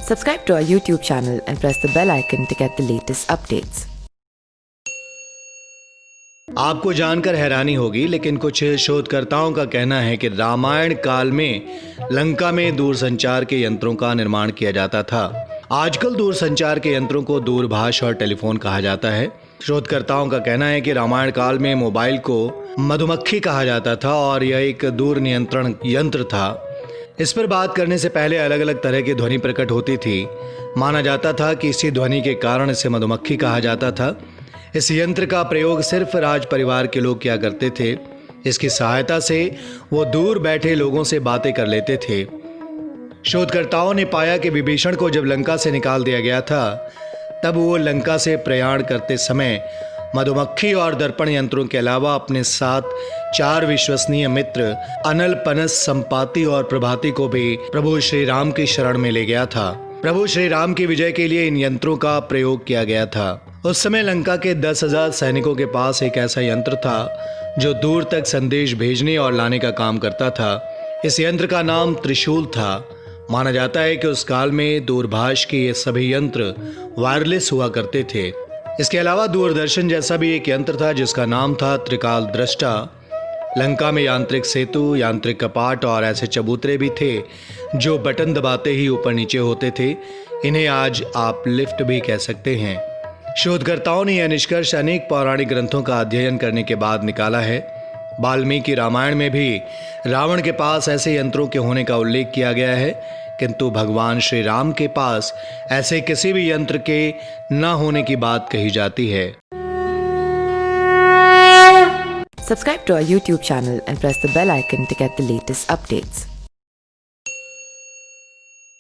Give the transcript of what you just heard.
Subscribe to our YouTube channel and press the bell icon to get the latest updates. आपको जानकर हैरानी होगी, लेकिन कुछ शोधकर्ताओं का कहना है कि रामायण काल में लंका में दूरसंचार के यंत्रों का निर्माण किया जाता था। आजकल दूरसंचार के यंत्रों को दूरभाष और टेलीफोन कहा जाता है। शोधकर्ताओं का कहना है कि रामायण काल में मोबाइल को मधुमक्खी कहा जाता था और यह एक दूर नियंत्रण यंत्र था। इस पर बात करने से पहले अलग अलग तरह की ध्वनि प्रकट होती थी। माना जाता था कि इसी ध्वनि के कारण इसे मधुमक्खी कहा जाता था। इस यंत्र का प्रयोग सिर्फ राज परिवार के लोग किया करते थे। इसकी सहायता से वो दूर बैठे लोगों से बातें कर लेते थे। शोधकर्ताओं ने पाया कि विभीषण को जब लंका से निकाल दिया गया था, तब वो लंका से प्रयाण करते समय मधुमक्खी और दर्पण यंत्रों के अलावा अपने साथ 4 विश्वसनीय मित्र अनल, पनस, संपाति और प्रभाति को भी प्रभु श्री राम की शरण में ले गया था। प्रभु श्री राम की विजय के लिए इन यंत्रों का प्रयोग किया गया था। उस समय लंका के 10,000 सैनिकों के पास एक ऐसा यंत्र था जो दूर तक संदेश भेजने और लाने का काम करता था। इस यंत्र का नाम त्रिशूल था। माना जाता है कि उस काल में दूरभाष के ये सभी यंत्र वायरलेस हुआ करते थे। इसके अलावा दूरदर्शन जैसा भी एक यंत्र था जिसका नाम था त्रिकाल दृष्टा। लंका में यांत्रिक सेतु, यांत्रिक कपाट और ऐसे चबूतरे भी थे जो बटन दबाते ही ऊपर नीचे होते थे। इन्हें आज आप लिफ्ट भी कह सकते हैं। शोधकर्ताओं ने यह निष्कर्ष अनेक पौराणिक ग्रंथों का अध्ययन करने के बाद निकाला है। वाल्मीकि रामायण में भी रावण के पास ऐसे यंत्रों के होने का उल्लेख किया गया है, किंतु भगवान श्री राम के पास ऐसे किसी भी यंत्र के न होने की बात कही जाती है। Subscribe to our YouTube channel and press the bell icon to get the latest updates.